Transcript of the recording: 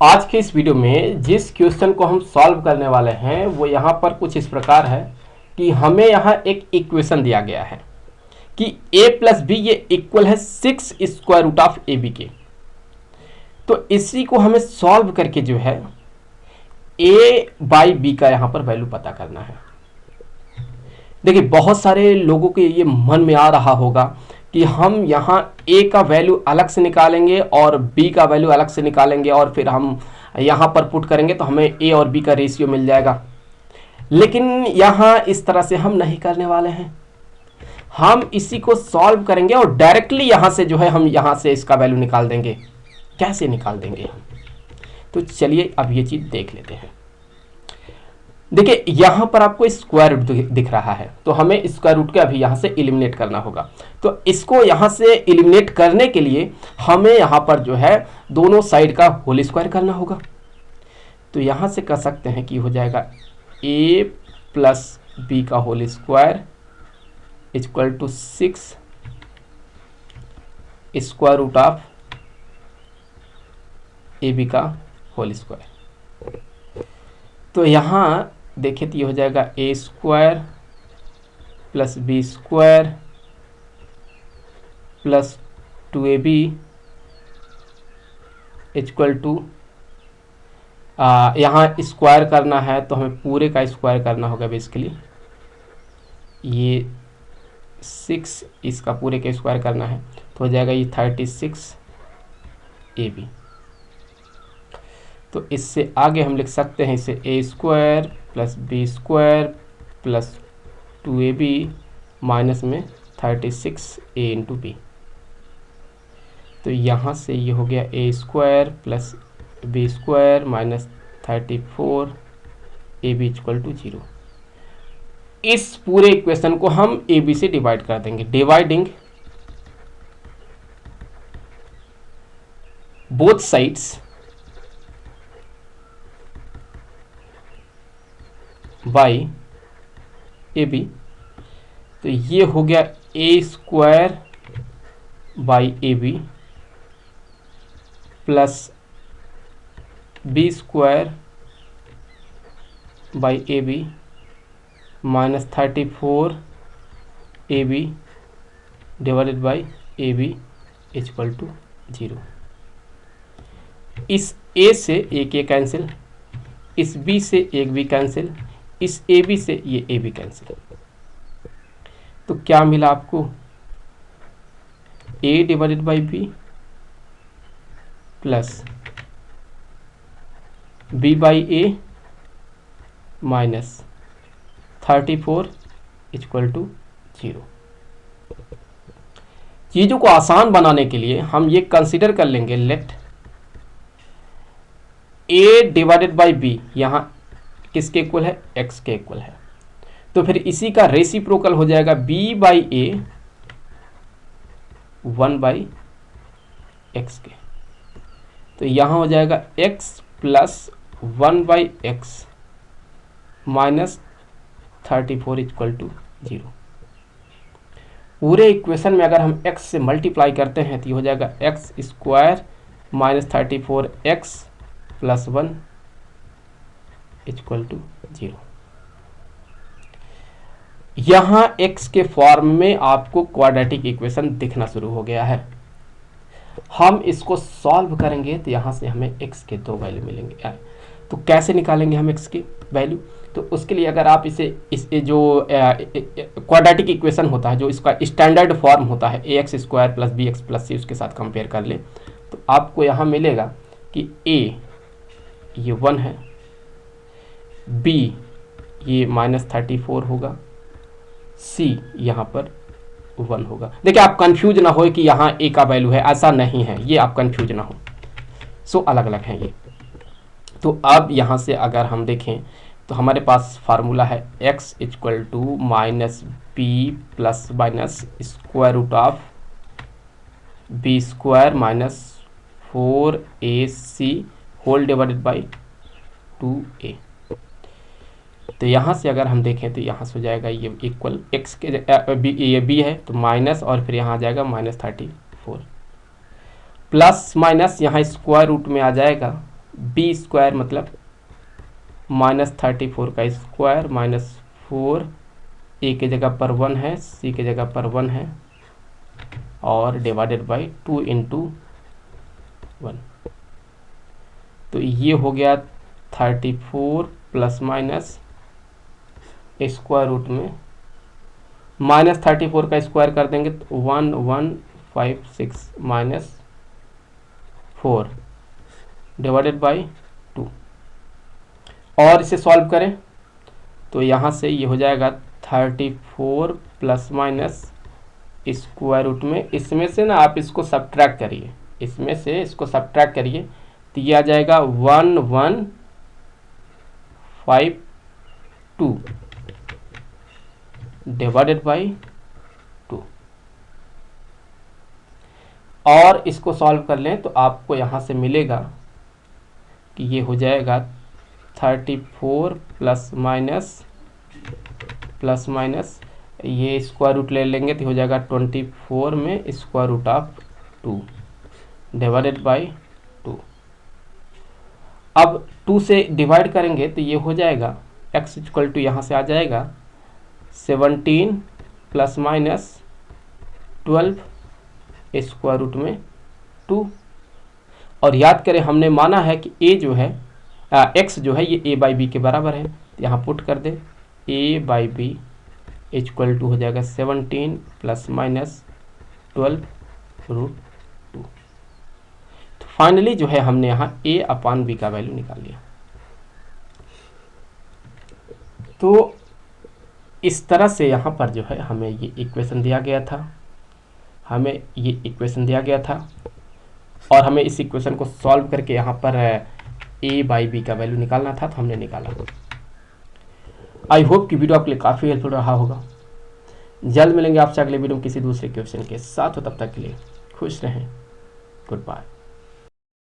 आज के इस वीडियो में जिस क्वेश्चन को हम सॉल्व करने वाले हैं वो यहाँ पर कुछ इस प्रकार है कि हमें यहाँ एक इक्वेशन दिया गया है कि a प्लस बी ये इक्वल है 6 square root of A B के। तो इसी को हमें सॉल्व करके जो है a बाई बी का यहाँ पर वैल्यू पता करना है। देखिए बहुत सारे लोगों के ये मन में आ रहा होगा कि हम यहाँ a का वैल्यू अलग से निकालेंगे और b का वैल्यू अलग से निकालेंगे और फिर हम यहाँ पर पुट करेंगे तो हमें a और b का रेशियो मिल जाएगा। लेकिन यहाँ इस तरह से हम नहीं करने वाले हैं। हम इसी को सॉल्व करेंगे और डायरेक्टली यहाँ से जो है हम यहाँ से इसका वैल्यू निकाल देंगे। कैसे निकाल देंगे हम, तो चलिए अब ये चीज़ देख लेते हैं। देखिए यहाँ पर आपको स्क्वायर रूट दिख रहा है तो हमें स्क्वायर रूट के अभी यहाँ से एलिमिनेट करना होगा। तो इसको यहाँ से एलिमिनेट करने के लिए हमें यहाँ पर जो है दोनों साइड का होल स्क्वायर करना होगा। तो यहाँ से कर सकते हैं कि हो जाएगा a प्लस बी का whole square equal to 6 square root of A B का होल स्क्वायर। तो यहाँ देखिए तो ये हो जाएगा A square plus B square plus 2ab equal to यहाँ स्क्वायर करना है तो हमें पूरे का स्क्वायर करना होगा बेसिकली। ये 6 इसका पूरे का स्क्वायर करना है तो हो जाएगा ये 36ab। तो इससे आगे हम लिख सकते हैं इसे A square plus B square plus 2ab minus में 36a इंटू बी। तो यहाँ से ये हो गया A square plus B square minus 34ab equal to 0। इस पूरे इक्वेशन को हम ए बी से डिवाइड कर देंगे। Dividing both sides by A B. तो ये हो गया A square by A B plus B square by A B minus 34ab divided by A B equal to 0। इस a से एक ए कैंसिल, इस b से एक b कैंसिल, इस ए बी से ये ए बी कैंसिल। तो क्या मिला आपको a divided by B plus b by A minus 34 equal to 0। चीज़ों को आसान बनाने के लिए हम ये कंसीडर कर लेंगे let a divided by B यहाँ किसके इक्वल है, x के इक्वल है। तो फिर इसी का रेसिप्रोकल हो जाएगा b by A 1 by X के। तो यहाँ हो जाएगा x plus 1 by X minus 34 equal to 0। पूरे इक्वेशन में अगर हम x से मल्टीप्लाई करते हैं तो ये हो जाएगा x square minus 34x plus 1 equal to 0। यहाँ x के फॉर्म में आपको क्वाड्रेटिक इक्वेशन दिखना शुरू हो गया है। हम इसको सॉल्व करेंगे तो यहाँ से हमें x के दो वैल्यू मिलेंगे। तो कैसे निकालेंगे हम x की वैल्यू, तो उसके लिए अगर आप इसे जो क्वाड्रेटिक इक्वेशन होता है जो इसका स्टैंडर्ड फॉर्म होता है ax square plus B X plus C उसके साथ कंपेयर कर ले तो आपको यहाँ मिलेगा कि a ये 1 है, b ये माइनस 34 होगा, c यहाँ पर 1 होगा। देखिए आप कंफ्यूज ना हो कि यहाँ a का वैल्यू है, ऐसा नहीं है, ये आप कंफ्यूज ना हो। सो अलग अलग हैं ये। तो अब यहाँ से अगर हम देखें तो हमारे पास फार्मूला है x equal to minus B plus minus square root of B square minus 4ac whole divided by 2a। तो यहाँ से अगर हम देखें तो यहाँ से हो जाएगा ये इक्वल x के ये b है तो माइनस और फिर यहाँ आ जाएगा माइनस 34 प्लस माइनस यहाँ स्क्वायर रूट में आ जाएगा बी स्क्वायर मतलब -34 का स्क्वायर -4, ए की जगह पर 1 है, सी की जगह पर 1 है, और डिवाइडेड बाई 2 इंटू 1। तो ये हो गया 34 प्लस माइनस स्क्वायर रूट में -34 का स्क्वायर कर देंगे तो 1156 -4 डिवाइडेड बाई 2। और इसे सॉल्व करें तो यहाँ से ये हो जाएगा 34 प्लस माइनस स्क्वायर रूट में, इसमें से ना आप इसको सब्ट्रैक्ट करिए, इसमें से इसको सब्ट्रैक्ट करिए तो ये आ जाएगा 1152 डिवाइडेड बाई 2। और इसको सॉल्व कर लें तो आपको यहाँ से मिलेगा कि ये हो जाएगा 34 प्लस माइनस ये स्क्वायर रूट ले लेंगे तो हो जाएगा 24 में square root of 2 divided by 2। अब 2 से डिवाइड करेंगे तो ये हो जाएगा x इक्वल टू यहाँ से आ जाएगा 17 प्लस माइनस 12 स्क्वायर रूट में 2। और याद करें हमने माना है कि a जो है x जो है ये a बाई बी के बराबर है, तो यहाँ पुट कर दे a by B equal to हो जाएगा 17 प्लस माइनस 12 रूट 2। तो फाइनली जो है हमने यहाँ a अपान b का वैल्यू निकाल लिया। तो इस तरह से यहाँ पर जो है हमें ये इक्वेशन दिया गया था, और हमें इस इक्वेशन को सॉल्व करके यहाँ पर a बाई बी का वैल्यू निकालना था, तो हमने निकाला। आई होप कि वीडियो आपके लिए काफ़ी हेल्पफुल रहा होगा। जल्द मिलेंगे आपसे अगले वीडियो में किसी दूसरे क्वेश्चन के साथ, हो तब तक के लिए खुश रहें। Good bye.